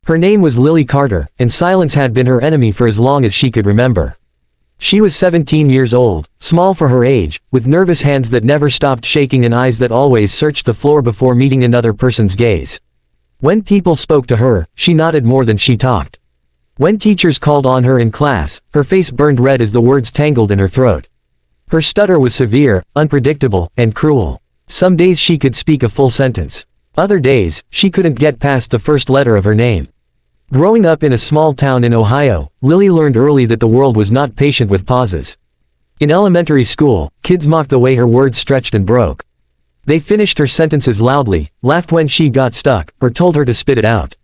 Her name was Lily Carter, and silence had been her enemy for as long as she could remember. She was 17 years old, small for her age, with nervous hands that never stopped shaking and eyes that always searched the floor before meeting another person's gaze. When people spoke to her, she nodded more than she talked. When teachers called on her in class, her face burned red as the words tangled in her throat. Her stutter was severe, unpredictable, and cruel. Some days she could speak a full sentence. Other days, she couldn't get past the first letter of her name. Growing up in a small town in Ohio, Lily learned early that the world was not patient with pauses. In elementary school, kids mocked the way her words stretched and broke. They finished her sentences loudly, laughed when she got stuck, or told her to spit it out.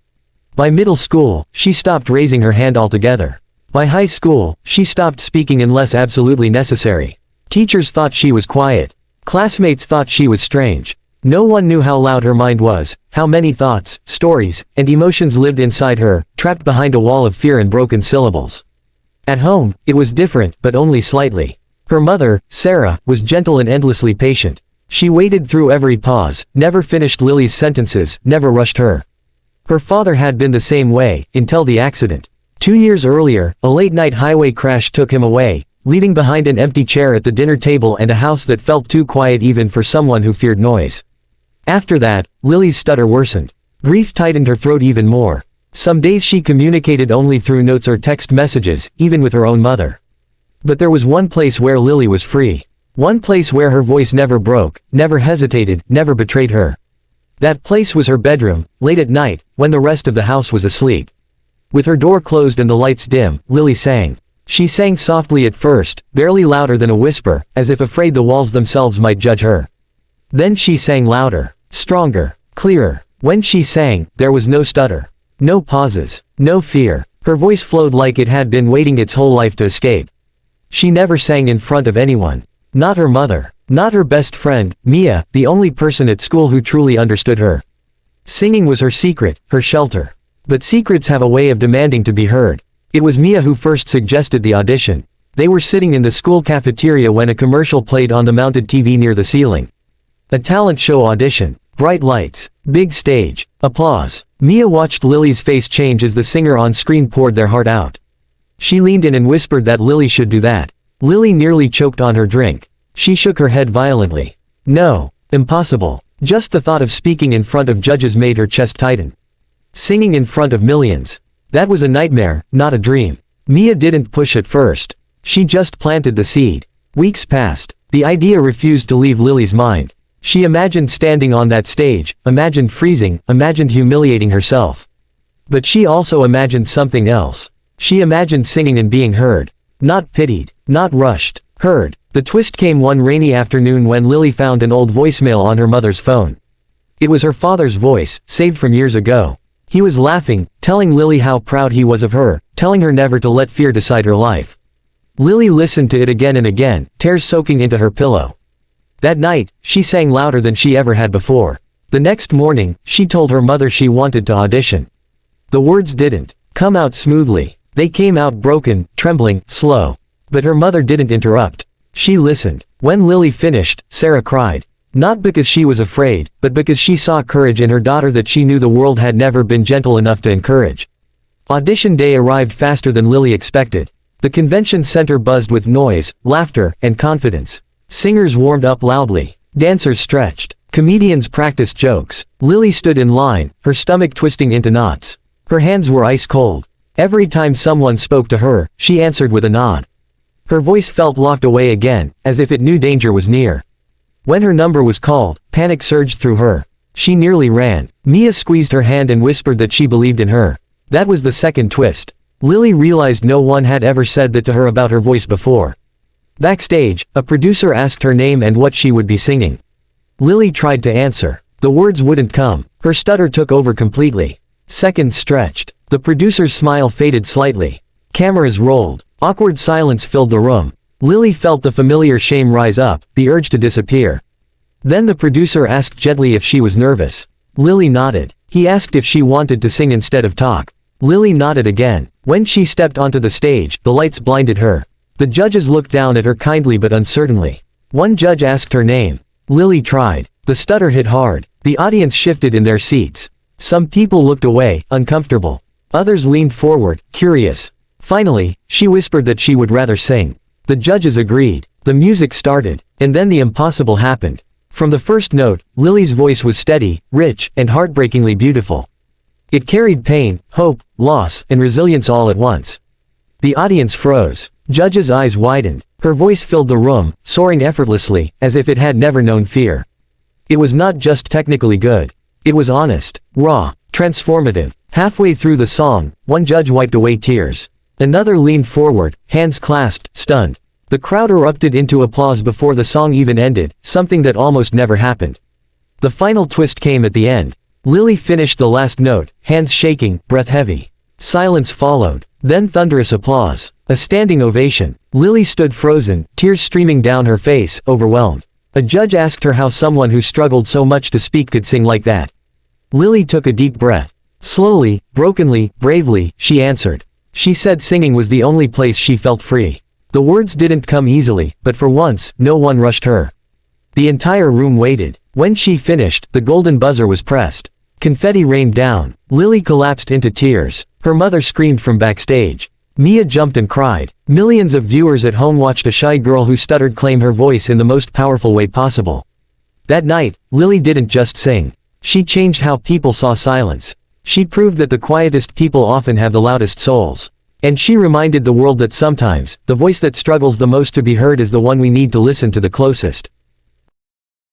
By middle school, she stopped raising her hand altogether. By high school, she stopped speaking unless absolutely necessary. Teachers thought she was quiet. Classmates thought she was strange. No one knew how loud her mind was, how many thoughts, stories, and emotions lived inside her, trapped behind a wall of fear and broken syllables. At home, it was different, but only slightly. Her mother, Sarah, was gentle and endlessly patient. She waited through every pause, never finished Lily's sentences, never rushed her. Her father had been the same way, until the accident. 2 years earlier, a late-night highway crash took him away, leaving behind an empty chair at the dinner table and a house that felt too quiet even for someone who feared noise. After that, Lily's stutter worsened. Grief tightened her throat even more. Some days she communicated only through notes or text messages, even with her own mother. But there was one place where Lily was free. One place where her voice never broke, never hesitated, never betrayed her. That place was her bedroom, late at night, when the rest of the house was asleep. With her door closed and the lights dim, Lily sang. She sang softly at first, barely louder than a whisper, as if afraid the walls themselves might judge her. Then she sang louder, stronger, clearer. When she sang, there was no stutter. No pauses. No fear. Her voice flowed like it had been waiting its whole life to escape. She never sang in front of anyone. Not her mother. Not her best friend, Mia, the only person at school who truly understood her. Singing was her secret, her shelter. But secrets have a way of demanding to be heard. It was Mia who first suggested the audition. They were sitting in the school cafeteria when a commercial played on the mounted TV near the ceiling. A talent show audition. Bright lights. Big stage. Applause. Mia watched Lily's face change as the singer on screen poured their heart out. She leaned in and whispered that Lily should do that. Lily nearly choked on her drink. She shook her head violently. No. Impossible. Just the thought of speaking in front of judges made her chest tighten. Singing in front of millions. That was a nightmare, not a dream. Mia didn't push at first. She just planted the seed. Weeks passed. The idea refused to leave Lily's mind. She imagined standing on that stage, imagined freezing, imagined humiliating herself. But she also imagined something else. She imagined singing and being heard. Not pitied. Not rushed. Heard. The twist came one rainy afternoon when Lily found an old voicemail on her mother's phone. It was her father's voice, saved from years ago. He was laughing, telling Lily how proud he was of her, telling her never to let fear decide her life. Lily listened to it again and again, tears soaking into her pillow. That night, she sang louder than she ever had before. The next morning, she told her mother she wanted to audition. The words didn't come out smoothly. They came out broken, trembling, slow. But her mother didn't interrupt. She listened. When Lily finished, Sarah cried. Not because she was afraid, but because she saw courage in her daughter that she knew the world had never been gentle enough to encourage. Audition day arrived faster than Lily expected. The convention center buzzed with noise, laughter, and confidence. Singers warmed up loudly. Dancers stretched. Comedians practiced jokes. Lily stood in line, her stomach twisting into knots. Her hands were ice cold. Every time someone spoke to her, she answered with a nod. Her voice felt locked away again, as if it knew danger was near. When her number was called, panic surged through her. She nearly ran. Mia squeezed her hand and whispered that she believed in her. That was the second twist. Lily realized no one had ever said that to her about her voice before. Backstage, a producer asked her name and what she would be singing. Lily tried to answer. The words wouldn't come. Her stutter took over completely. Seconds stretched. The producer's smile faded slightly. Cameras rolled. Awkward silence filled the room. Lily felt the familiar shame rise up, the urge to disappear. Then the producer asked gently if she was nervous. Lily nodded. He asked if she wanted to sing instead of talk. Lily nodded again. When she stepped onto the stage, the lights blinded her. The judges looked down at her kindly but uncertainly. One judge asked her name. Lily tried. The stutter hit hard. The audience shifted in their seats. Some people looked away, uncomfortable. Others leaned forward, curious. Finally, she whispered that she would rather sing. The judges agreed. The music started, and then the impossible happened. From the first note, Lily's voice was steady, rich, and heartbreakingly beautiful. It carried pain, hope, loss, and resilience all at once. The audience froze. Judge's eyes widened. Her voice filled the room, soaring effortlessly, as if it had never known fear. It was not just technically good. It was honest, raw, transformative. Halfway through the song, one judge wiped away tears. Another leaned forward, hands clasped, stunned. The crowd erupted into applause before the song even ended, something that almost never happened. The final twist came at the end. Lily finished the last note, hands shaking, breath heavy. Silence followed, then thunderous applause. A standing ovation. Lily stood frozen, tears streaming down her face, overwhelmed. A judge asked her how someone who struggled so much to speak could sing like that. Lily took a deep breath. Slowly, brokenly, bravely, she answered. She said singing was the only place she felt free. The words didn't come easily, but for once, no one rushed her. The entire room waited. When she finished, the golden buzzer was pressed. Confetti rained down. Lily collapsed into tears. Her mother screamed from backstage. Mia jumped and cried. Millions of viewers at home watched a shy girl who stuttered claim her voice in the most powerful way possible. That night, Lily didn't just sing. She changed how people saw silence. She proved that the quietest people often have the loudest souls. And she reminded the world that sometimes, the voice that struggles the most to be heard is the one we need to listen to the closest.